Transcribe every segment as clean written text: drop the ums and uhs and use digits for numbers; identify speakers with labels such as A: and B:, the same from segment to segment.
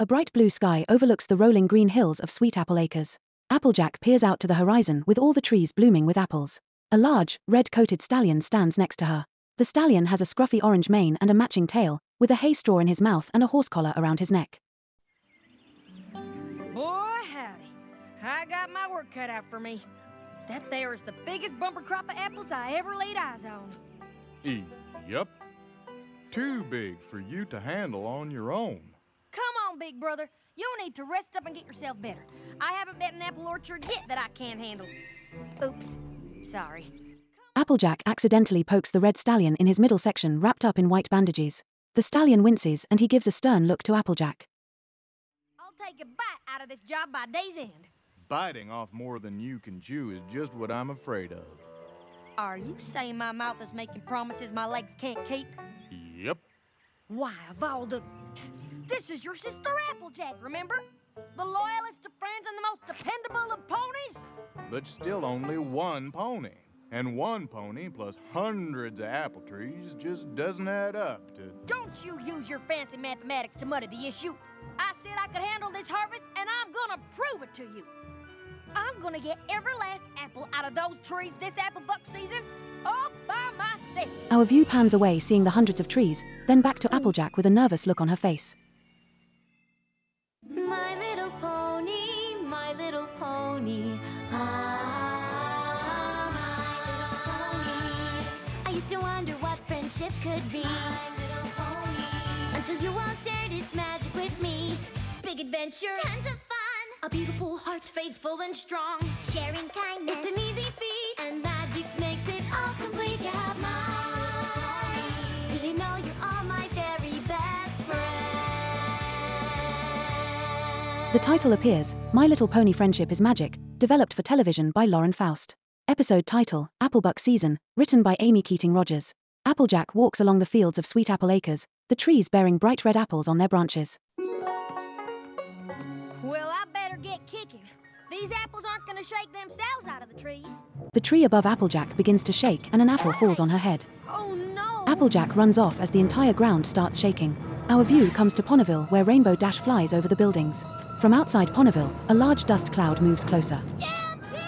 A: A bright blue sky overlooks the rolling green hills of Sweetapple Acres. Applejack peers out to the horizon with all the trees blooming with apples. A large, red-coated stallion stands next to her. The stallion has a scruffy orange mane and a matching tail, with a hay straw in his mouth and a horse collar around his neck.
B: Boy, howdy. I got my work cut out for me. That there is the biggest bumper crop of apples I ever laid eyes on.
C: Yep. Too big for you to handle on your own.
B: Come on, big brother. You need to rest up and get yourself better. I haven't met an apple orchard yet that I can't handle. Oops. Sorry.
A: Applejack accidentally pokes the red stallion in his middle section wrapped up in white bandages. The stallion winces and he gives a stern look to Applejack.
B: I'll take a bite out of this job by day's end.
C: Biting off more than you can chew is just what I'm afraid of.
B: Are you saying my mouth is making promises my legs can't keep?
C: Yep.
B: Why, of all the... This is your sister Applejack, remember? The loyalest of friends and the most dependable of ponies?
C: But still only one pony. And one pony plus hundreds of apple trees just doesn't add up to...
B: Don't you use your fancy mathematics to muddy the issue. I said I could handle this harvest, and I'm gonna prove it to you. I'm gonna get every last apple out of those trees this Applebuck season all by myself.
A: Our view pans away seeing the hundreds of trees, then back to Applejack with a nervous look on her face.
D: My little pony, my little pony. Ah, my little pony. I used to wonder what friendship could be. My little pony. Until you all shared its magic with me. Big adventure, tons of fun. A beautiful heart, faithful and strong. Sharing kindness, it's an easy feat. And magic makes it all complete. You have mine. Did you know you're all my very best friends?
A: The title appears, My Little Pony Friendship is Magic, developed for television by Lauren Faust. Episode title, Applebuck Season, written by Amy Keating-Rogers. Applejack walks along the fields of Sweetapple Acres, the trees bearing bright red apples on their branches.
B: Well, I better get kicking. These apples aren't gonna shake themselves out of the trees.
A: The tree above Applejack begins to shake and an apple falls on her head.
B: Oh no!
A: Applejack runs off as the entire ground starts shaking. Our view comes to Ponyville where Rainbow Dash flies over the buildings. From outside Ponyville, a large dust cloud moves closer.
D: Stampede!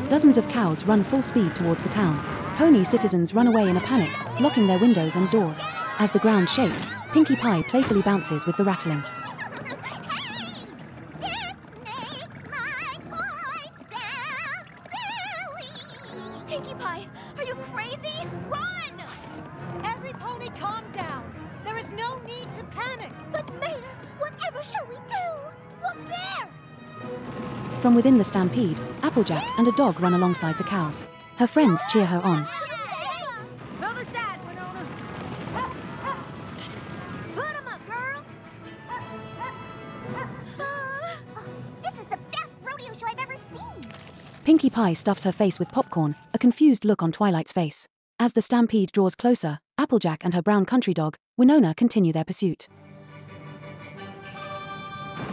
A: Dozens of cows run full speed towards the town. Pony citizens run away in a panic, blocking their windows and doors. As the ground shakes, Pinkie Pie playfully bounces with the rattling.
D: Hey! This makes my voice sound silly! Pinkie Pie, are you crazy? Run!
E: Every pony calm down. There is no need to panic.
D: But Mayor, whatever shall we do? Look there!
A: From within the stampede, Applejack and a dog run alongside the cows. Her friends cheer her on.
B: Other side, Winona. Put 'em up, girl.
D: This is the best rodeo show I've ever seen.
A: Pinkie Pie stuffs her face with popcorn, a confused look on Twilight's face. As the stampede draws closer, Applejack and her brown country dog, Winona, continue their pursuit.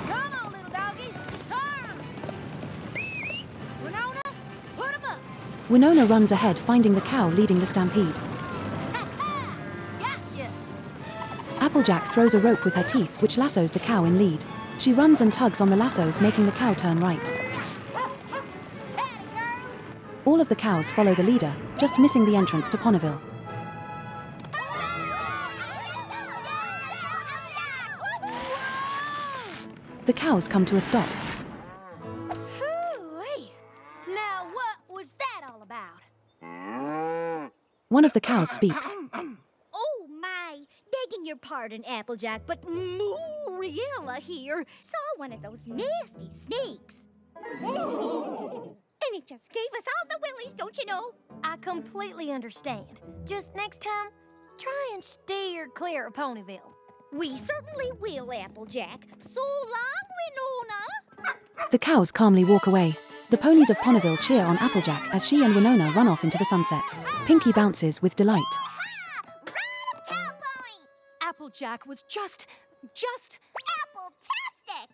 B: Come on, little doggies. Turn. Winona, put 'em up.
A: Winona runs ahead, finding the cow leading the stampede.
B: Gotcha.
A: Applejack throws a rope with her teeth, which lassos the cow in lead. She runs and tugs on the lassos, making the cow turn right.
B: Atta girl.
A: All of the cows follow the leader, just missing the entrance to Ponyville. The cows come to a stop.
B: Hoo-wee. Now what was that all about?
A: One of the cows speaks.
D: Oh my! Begging your pardon, Applejack, but Muriella here saw one of those nasty snakes. And it just gave us all the willies, don't you know?
B: I completely understand. Just next time, try and steer clear of Ponyville.
D: We certainly will, Applejack. So long, Winona.
A: The cows calmly walk away. The ponies of Ponyville cheer on Applejack as she and Winona run off into the sunset. Pinkie bounces with delight.
D: Run, cow pony!
E: Applejack was just
D: Apple-tastic!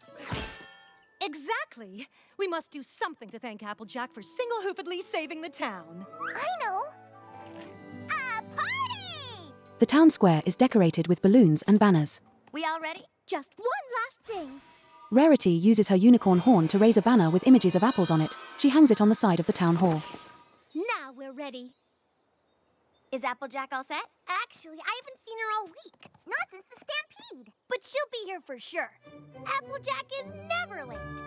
E: Exactly. We must do something to thank Applejack for single-hoofedly saving the town.
D: I know. A party!
A: The town square is decorated with balloons and banners.
D: We all ready? Just one last thing.
A: Rarity uses her unicorn horn to raise a banner with images of apples on it. She hangs it on the side of the town hall.
D: Now we're ready. Is Applejack all set? Actually, I haven't seen her all week. Not since the stampede. But she'll be here for sure. Applejack is never late.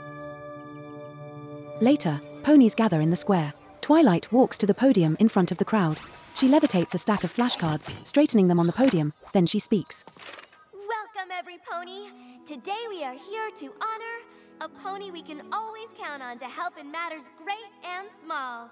A: Later, ponies gather in the square. Twilight walks to the podium in front of the crowd. She levitates a stack of flashcards, straightening them on the podium. Then she speaks.
D: Welcome, every pony. Today we are here to honor a pony we can always count on to help in matters great and small.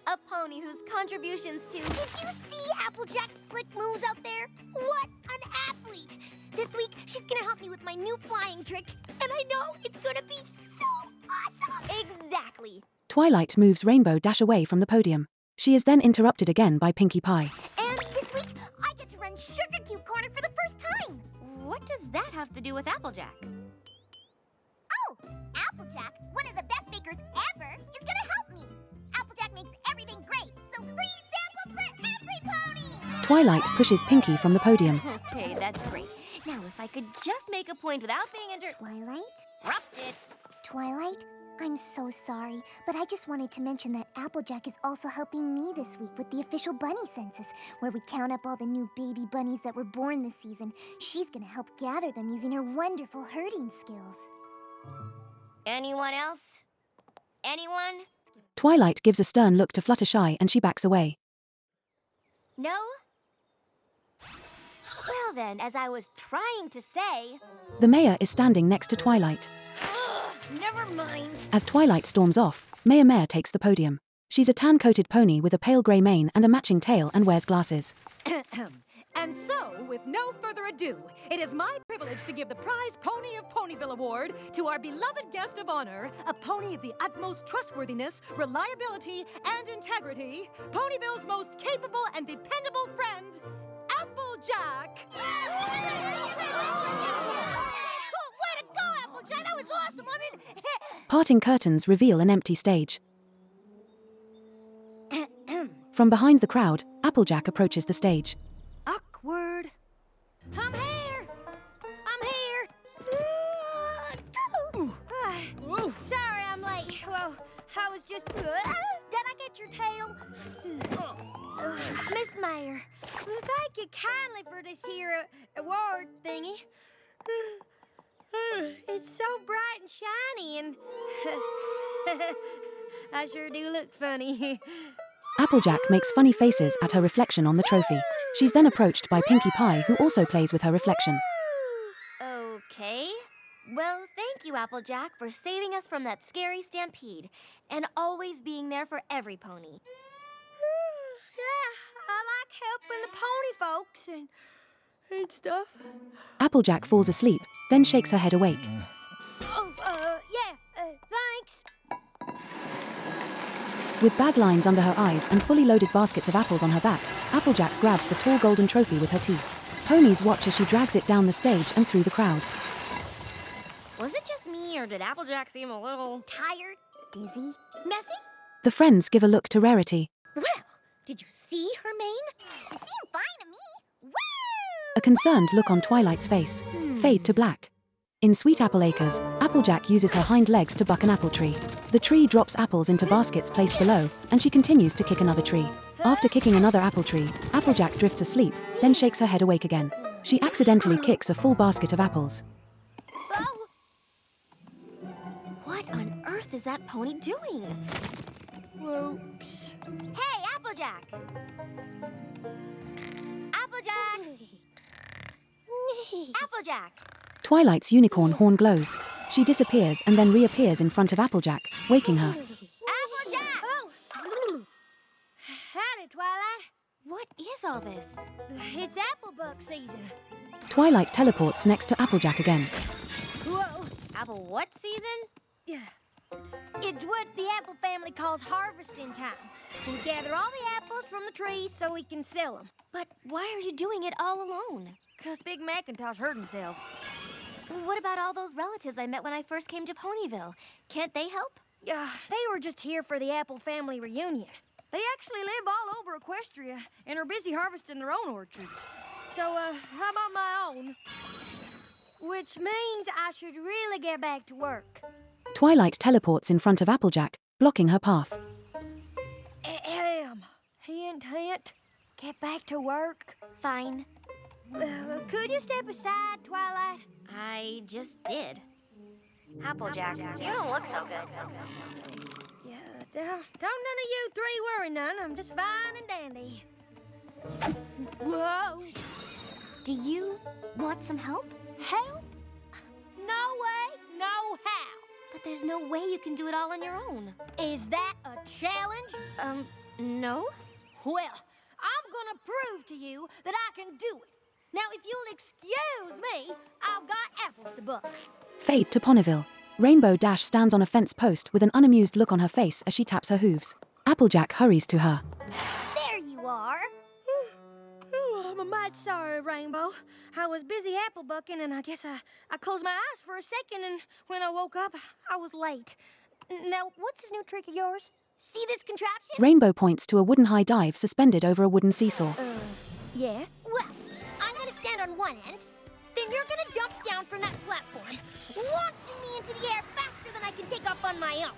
D: A pony whose contributions to... Did you see Applejack's slick moves out there? What an athlete! This week, she's gonna help me with my new flying trick, and I know it's gonna be so awesome! Exactly!
A: Twilight moves Rainbow Dash away from the podium. She is then interrupted again by Pinkie Pie.
D: And this week, I get to run Sugar Cube Corner for the first time! What does that have to do with Applejack? Oh, Applejack, one of the best bakers ever, is gonna help me! Applejack makes everything great, so free samples for every pony!
A: Twilight pushes Pinkie from the podium.
D: Okay, that's great. Now, if I could just make a point without being interrupted.
F: Twilight, I'm so sorry, but I just wanted to mention that Applejack is also helping me this week with the official bunny census, where we count up all the new baby bunnies that were born this season. She's gonna help gather them using her wonderful herding skills.
D: Anyone else? Anyone?
A: Twilight gives a stern look to Fluttershy and she backs away.
D: No? Well then, as I was trying to say...
A: The mayor is standing next to Twilight.
D: Never mind.
A: As Twilight storms off, Mayor Mare takes the podium. She's a tan-coated pony with a pale grey mane and a matching tail and wears glasses.
E: And so, with no further ado, it is my privilege to give the Prize Pony of Ponyville Award to our beloved guest of honor, a pony of the utmost trustworthiness, reliability, and integrity, Ponyville's most capable and dependable friend, Applejack!
D: Way to go, Applejack! That was awesome! I mean...
A: Parting curtains reveal an empty stage. From behind the crowd, Applejack approaches the stage.
B: Awkward. I'm here! I'm here! Sorry I'm late. Well, I was just... Did I get your tail? Miss Mayor, thank you kindly for this here award thingy. It's so bright and shiny and... I sure do look funny.
A: Applejack makes funny faces at her reflection on the trophy. She's then approached by Pinkie Pie, who also plays with her reflection.
D: Okay. Well, thank you, Applejack, for saving us from that scary stampede and always being there for every pony.
B: Yeah, I like helping the pony folks and stuff.
A: Applejack falls asleep, then shakes her head awake.
B: Oh, thanks.
A: With bag lines under her eyes and fully loaded baskets of apples on her back, Applejack grabs the tall golden trophy with her teeth. Ponies watch as she drags it down the stage and through the crowd.
D: Was it just me, or did Applejack seem a little...
F: Tired? Dizzy? Messy?
A: The friends give a look to Rarity.
F: Well, did you see her mane? She seemed fine to me. Woo!
A: A concerned look on Twilight's face. Fade to black. In Sweet Apple Acres, Applejack uses her hind legs to buck an apple tree. The tree drops apples into baskets placed below, and she continues to kick another tree. After kicking another apple tree, Applejack drifts asleep, then shakes her head awake again. She accidentally kicks a full basket of apples.
D: Oh! What on earth is that pony doing?
B: Whoops.
D: Hey, Applejack! Applejack! Applejack!
A: Twilight's unicorn horn glows. She disappears and then reappears in front of Applejack, waking her.
D: Applejack!
B: Oh! Howdy, Twilight.
D: What is all this?
B: It's Applebuck season.
A: Twilight teleports next to Applejack again.
B: Whoa.
D: Apple what season?
B: Yeah. It's what the apple family calls harvesting time. We gather all the apples from the trees so we can sell them.
D: But why are you doing it all alone?
B: 'Cause Big Macintosh hurt himself.
D: What about all those relatives I met when I first came to Ponyville? Can't they help?
B: They were just here for the apple family reunion. 'Cause Big Macintosh hurt himself. What about all those relatives I met when I first came to Ponyville? Can't they help? Yeah, they were just here for the apple family reunion. 'Cause Big Macintosh hurt himself. They actually live all over Equestria and are busy harvesting their own orchards. So, how about my own? Which means I should really get back to work.
A: Twilight teleports in front of Applejack, blocking her path.
B: Ahem. Hint. Get back to work.
D: Fine.
B: Could you step aside, Twilight?
D: I just did. Applejack, you don't look so good.
B: Yeah, don't none of you three worry none. I'm just fine and dandy. Whoa.
D: Do you want some help?
B: Help? No way, no how.
D: But there's no way you can do it all on your own.
B: Is that a challenge?
D: No?
B: Well, I'm gonna prove to you that I can do it. Now, if you'll excuse me, I've got apples to buck.
A: Fade to Ponyville. Rainbow Dash stands on a fence post with an unamused look on her face as she taps her hooves. Applejack hurries to her.
B: There you are. I'm mighty sorry, Rainbow. I was busy apple bucking, and I guess I closed my eyes for a second, and when I woke up, I was late. Now, what's this new trick of yours? See this contraption?
A: Rainbow points to a wooden high dive suspended over a wooden seesaw.
B: Yeah?
D: Well, I'm gonna stand on one end, then you're gonna jump down from that platform, launching me into the air faster than I can take off on my own.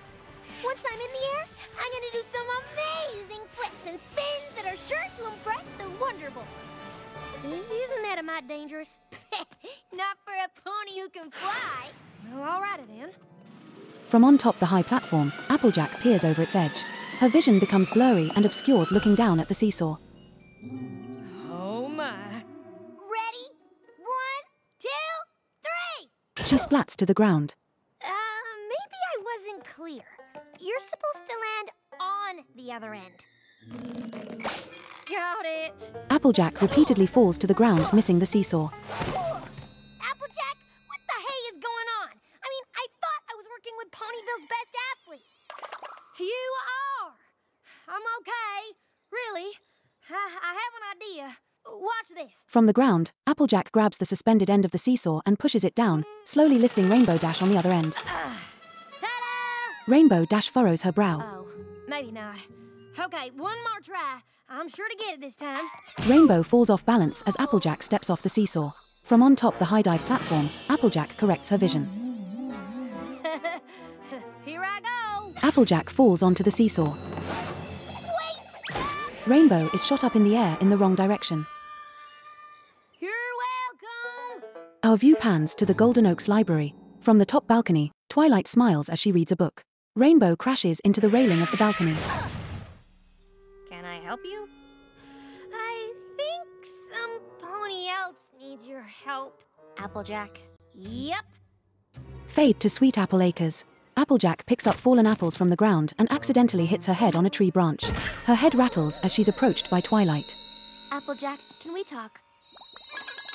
D: Once I'm in the air, I'm gonna do some amazing flips and spins that are sure to impress the Wonderbolts.
B: Isn't that a mite dangerous?
D: Not for a pony who can fly.
B: Well, alrighty then.
A: From on top the high platform, Applejack peers over its edge. Her vision becomes blurry and obscured looking down at the seesaw.
B: Oh my.
D: Ready? 1, 2, 3!
A: She splats to the ground.
D: Maybe I wasn't clear. You're supposed to land on the other end.
B: Got it.
A: Applejack repeatedly falls to the ground, missing the seesaw.
D: Applejack, what the hey is going on? I mean, I thought I was working with Ponyville's best athlete.
B: You are. I'm okay. Really. I have an idea. Watch this.
A: From the ground, Applejack grabs the suspended end of the seesaw and pushes it down, slowly lifting Rainbow Dash on the other end.
B: Ta-da!
A: Rainbow Dash furrows her brow.
B: Oh, maybe not. Okay, one more try. I'm sure to get it this time.
A: Rainbow falls off balance as Applejack steps off the seesaw. From on top the high dive platform, Applejack corrects her vision.
B: Here I go.
A: Applejack falls onto the seesaw.
D: Wait!
A: Rainbow is shot up in the air in the wrong direction.
B: You're welcome.
A: Our view pans to the Golden Oaks Library. From the top balcony, Twilight smiles as she reads a book. Rainbow crashes into the railing of the balcony.
D: Can I help you?
B: I think some pony else needs your help.
D: Applejack.
B: Yep.
A: Fade to Sweet Apple Acres. Applejack picks up fallen apples from the ground and accidentally hits her head on a tree branch. Her head rattles as she's approached by Twilight.
D: Applejack, can we talk?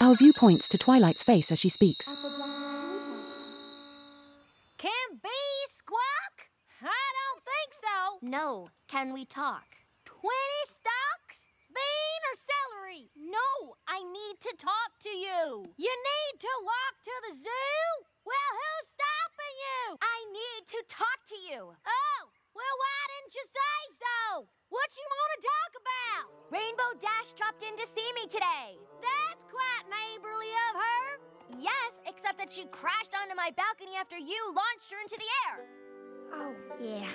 A: Our view points to Twilight's face as she speaks.
B: Can be squawk? I don't think so.
D: No, can we talk?
B: 20 stalks? Bean or celery?
D: No, I need to talk to you.
B: You need to walk to the zoo? Well, who's stopping you?
D: I need to talk to you.
B: Oh, well, why didn't you say so? What you want to talk about?
D: Rainbow Dash dropped in to see me today.
B: That's quite neighborly of her.
D: Yes, except that she crashed onto my balcony after you launched her into the air.
B: Oh, yeah.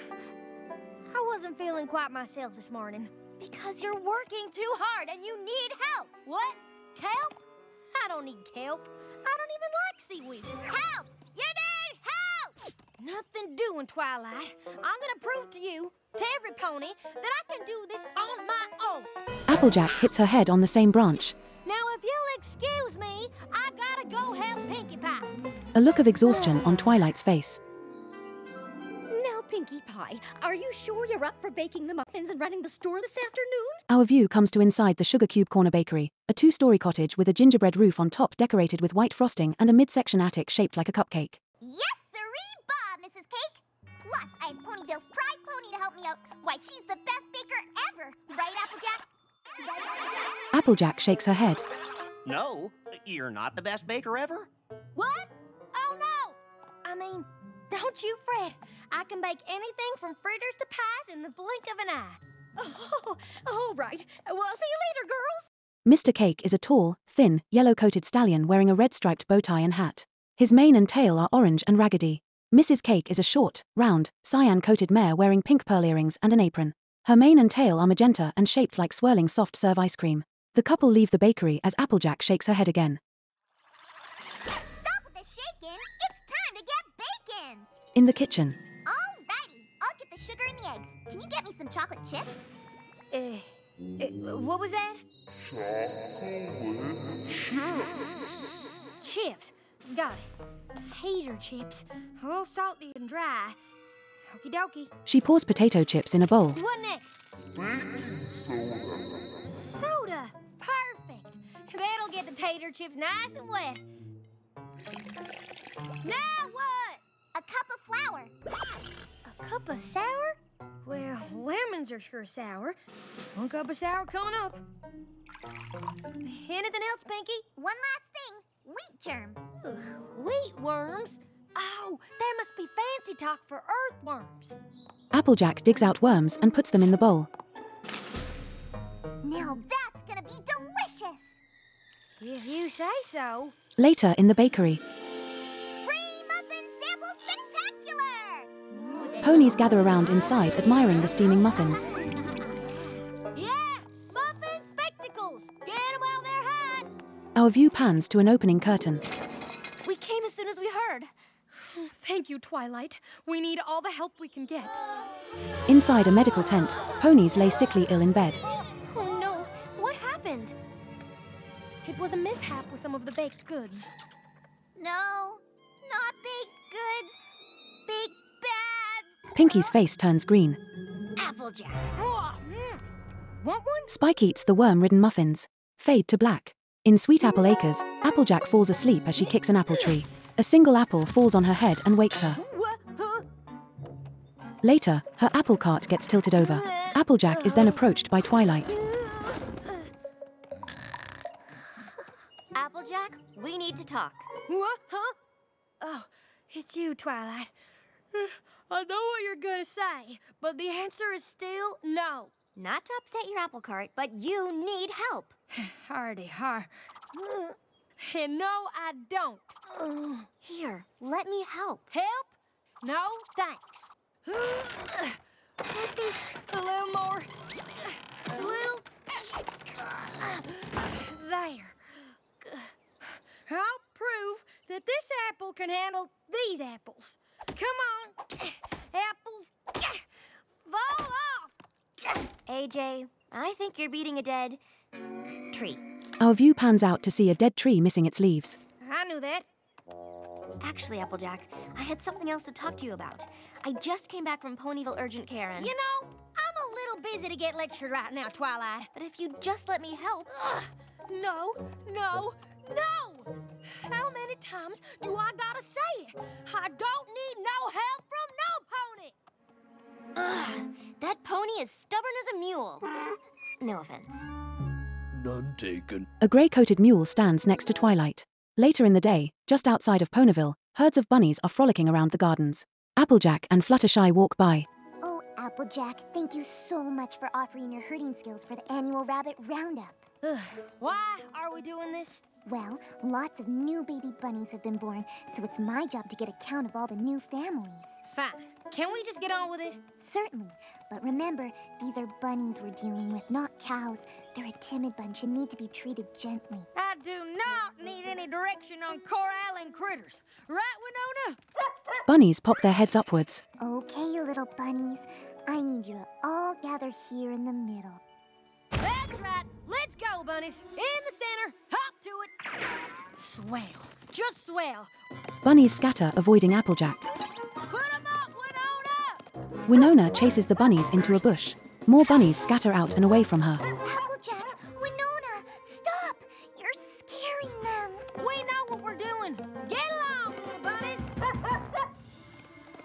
B: I wasn't feeling quite myself this morning.
D: Because you're working too hard and you need help.
B: What? Kelp? I don't need kelp. I don't even like seaweed.
D: Help! You need help!
B: Nothing doing, Twilight. I'm gonna prove to you, to every pony, that I can do this on my own.
A: Applejack hits her head on the same branch.
B: Now, if you'll excuse me, I gotta go help Pinkie Pie.
A: A look of exhaustion on Twilight's face.
E: Now, Pinkie Pie, are you sure you're up for baking the muffins and running the store this afternoon?
A: Our view comes to inside the Sugar Cube Corner Bakery, a 2-story cottage with a gingerbread roof on top decorated with white frosting and a midsection attic shaped like a cupcake.
F: Yes, sirree, Bob, Mrs. Cake. Plus, I have Ponyville's prize pony to help me out. Why, she's the best baker ever. Right, Applejack?
A: Applejack shakes her head.
G: No, you're not the best baker ever.
B: What? Oh, no! I mean, don't you fret. I can bake anything from fritters to pies in the blink of an eye. Oh, all right. Well, see you later, girls.
A: Mr. Cake is a tall, thin, yellow-coated stallion wearing a red-striped bow tie and hat. His mane and tail are orange and raggedy. Mrs. Cake is a short, round, cyan-coated mare wearing pink pearl earrings and an apron. Her mane and tail are magenta and shaped like swirling soft-serve ice cream. The couple leave the bakery as Applejack shakes her head again.
F: Stop with the shaking! It's time to get bacon!
A: In the kitchen,
F: Alrighty, I'll get the sugar and the eggs. Can you get me some chocolate chips?
B: What was that? Chips. Got it. Tater chips. A little salty and dry. Okie dokie.
A: she pours potato chips in a bowl.
B: What next? Soda. Perfect. That'll get the tater chips nice and wet. Now what?
F: A cup of flour.
B: A cup of sour? Well, lemons are sure sour. 1 cup of sour coming up. Anything else, Pinky?
F: One last thing. Wheat germ.
B: Ugh, wheat worms? Oh, that must be fancy talk for earthworms.
A: Applejack digs out worms and puts them in the bowl.
F: Now that's gonna be delicious!
B: If you say so.
A: Later in the bakery,
F: Free muffin sample spectacular!
A: ponies gather around inside admiring the steaming muffins.
B: Yeah, muffin spectacles. Get 'em while they're hot.
A: Our view pans to an opening curtain.
B: We came as soon as we heard.
E: Thank you, Twilight. We need all the help we can get.
A: Inside a medical tent, ponies lay sickly ill in bed.
B: Oh no, what happened? It was a mishap with some of the baked goods.
F: No, not baked goods. Baked bads.
A: Pinky's face turns green.
F: Applejack.
E: Want one?
A: Spike eats the worm-ridden muffins. Fade to black. In Sweet Apple Acres, Applejack falls asleep as she kicks an apple tree. A single apple falls on her head and wakes her. Later, her apple cart gets tilted over. Applejack is then approached by Twilight.
D: Applejack, we need to talk.
B: What? Huh? Oh, it's you, Twilight. I know what you're gonna say, but the answer is still no.
D: Not to upset your apple cart, but you need help.
B: Hardy har. And no, I don't.
D: Here, let me help.
B: Help? No, thanks. A little more. A little. There. I'll prove that this apple can handle these apples. Come on. Apples. Fall off.
D: AJ, I think you're beating a dead tree.
A: Our view pans out to see a dead tree missing its leaves.
B: I knew that.
D: Actually, Applejack, I had something else to talk to you about. I just came back from Ponyville Urgent Care and...
B: You know, I'm a little busy to get lectured right now, Twilight.
D: But if you'd just let me help...
B: Ugh. No, no, no! How many times do I gotta say it? I don't need no help from no pony!
D: Ugh, that pony is stubborn as a mule. No offense.
H: None taken.
A: A grey-coated mule stands next to Twilight. Later in the day, just outside of Ponyville, herds of bunnies are frolicking around the gardens. Applejack and Fluttershy walk by.
F: Oh, Applejack, thank you so much for offering your herding skills for the annual rabbit roundup.
B: Ugh. Why are we doing this?
F: Well, lots of new baby bunnies have been born, so it's my job to get a count of all the new families.
B: Fine. Can we just get on with it?
F: Certainly, but remember, these are bunnies we're dealing with, not cows. They're a timid bunch and need to be treated gently.
B: I do not need any direction on corralling critters. Right, Winona?
A: Bunnies pop their heads upwards.
F: Okay, you little bunnies. I need you to all gather here in the middle.
B: That's right. Let's go, bunnies. In the center. Hop to it. Swell. Just swell.
A: Bunnies scatter, avoiding Applejack.
B: Put 'em up, Winona!
A: Winona chases the bunnies into a bush. More bunnies scatter out and away from her.
F: Applejack! Winona! Stop! You're scaring them!
B: We know what we're doing. Get along, little bunnies.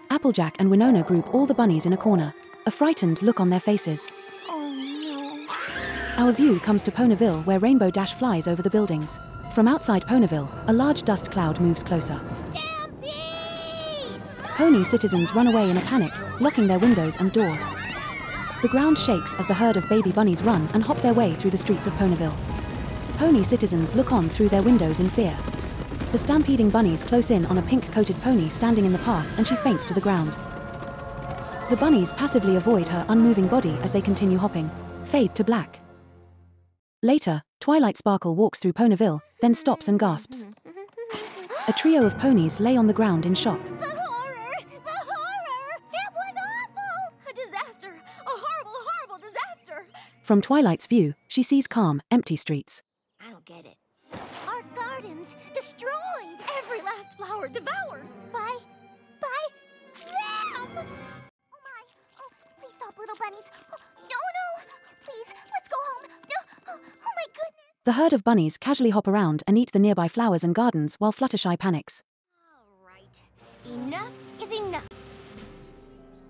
A: Applejack and Winona group all the bunnies in a corner. A frightened look on their faces.
F: Oh no.
A: Our view comes to Ponyville, where Rainbow Dash flies over the buildings. From outside Ponyville, a large dust cloud moves closer.
F: Stampede!
A: Pony citizens run away in a panic, locking their windows and doors. The ground shakes as the herd of baby bunnies run and hop their way through the streets of Ponyville. Pony citizens look on through their windows in fear. The stampeding bunnies close in on a pink-coated pony standing in the path, and she faints to the ground. The bunnies passively avoid her unmoving body as they continue hopping. Fade to black. Later, Twilight Sparkle walks through Ponyville, then stops and gasps. A trio of ponies lay on the ground in shock.
D: The horror! The horror! It was awful!
B: A disaster! A horrible, horrible disaster!
A: From Twilight's view, she sees calm, empty streets.
B: I don't get it.
F: Our gardens destroyed!
B: Every last flower devoured!
F: By them! Oh my! Oh, please stop, little bunnies! Oh, no! Please, let's go home! No! Oh my goodness!
A: The herd of bunnies casually hop around and eat the nearby flowers and gardens while Fluttershy panics.
B: All right. Enough is enough.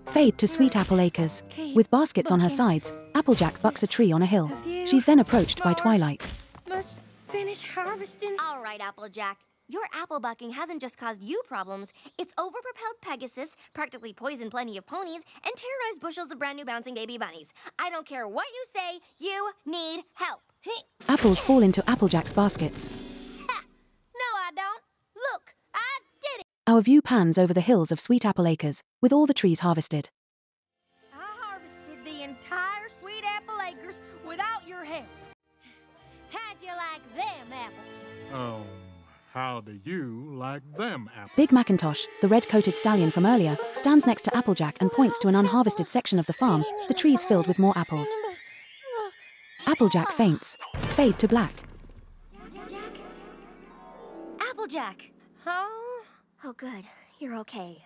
A: Fade to Sweet Apple Acres. With baskets on her sides, Applejack bucks a tree on a hill. She's then approached by Twilight.
B: Must finish harvesting.
D: All right, Applejack. Your apple bucking hasn't just caused you problems. It's overpropelled Pegasus, practically poisoned plenty of ponies, and terrorized bushels of brand new bouncing baby bunnies. I don't care what you say, you need help.
A: Apples fall into Applejack's baskets.
B: Ha! No, I don't. Look, I did it.
A: Our view pans over the hills of Sweet Apple Acres, with all the trees harvested.
B: I harvested the entire Sweet Apple Acres without your help. How'd you like them apples?
C: Oh, how do you like them apples?
A: Big Macintosh, the red-coated stallion from earlier, stands next to Applejack and points to an unharvested section of the farm, the trees filled with more apples. Applejack faints. Fade to black.
D: Applejack!
B: Huh?
D: Oh, good. You're okay.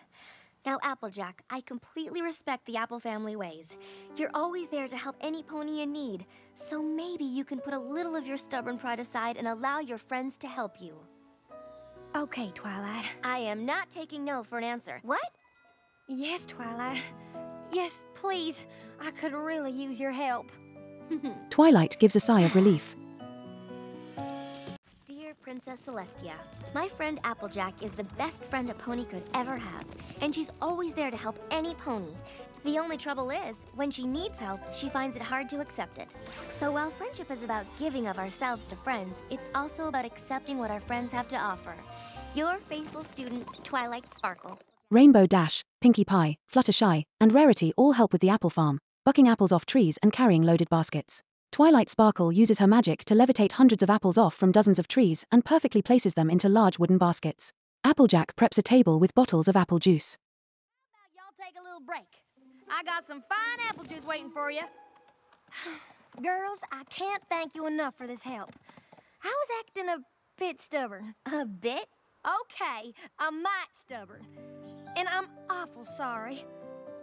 D: Now, Applejack, I completely respect the Apple family ways. You're always there to help any pony in need, so maybe you can put a little of your stubborn pride aside and allow your friends to help you.
B: Okay, Twilight.
D: I am not taking no for an answer. What?
B: Yes, Twilight. Yes, please. I could really use your help.
A: Twilight gives a sigh of relief.
D: Dear Princess Celestia, my friend Applejack is the best friend a pony could ever have, and she's always there to help any pony. The only trouble is, when she needs help, she finds it hard to accept it. So while friendship is about giving of ourselves to friends, it's also about accepting what our friends have to offer. Your faithful student, Twilight Sparkle.
A: Rainbow Dash, Pinkie Pie, Fluttershy, and Rarity all help with the apple farm, bucking apples off trees and carrying loaded baskets. Twilight Sparkle uses her magic to levitate hundreds of apples off from dozens of trees and perfectly places them into large wooden baskets. Applejack preps a table with bottles of apple juice.
B: How about y'all take a little break? I got some fine apple juice waiting for you. Girls, I can't thank you enough for this help. I was acting a bit stubborn.
D: A bit?
B: Okay, a mite stubborn. And I'm awful sorry.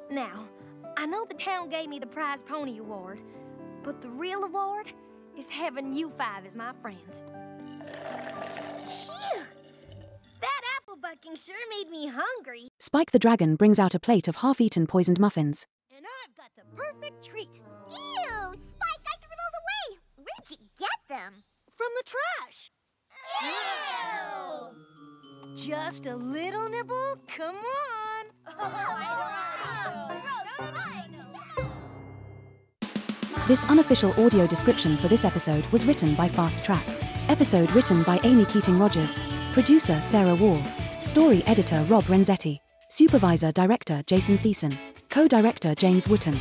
B: Now, I know the town gave me the Prize Pony Award, but the real award is having you five as my friends.
D: Phew! That apple bucking sure made me hungry.
A: Spike the Dragon brings out a plate of half-eaten poisoned muffins.
B: And I've got the perfect treat.
F: Ew! Spike, I threw those away! Where'd you get them?
B: From the trash.
F: Ew!
B: Just a little nibble? Come on.
A: This unofficial audio description for this episode was written by Fast Track. Episode written by Amy Keating-Rogers. Producer Sarah Wall. Story editor Rob Renzetti. Supervisor Director Jason Thiessen. Co-director James Wooten.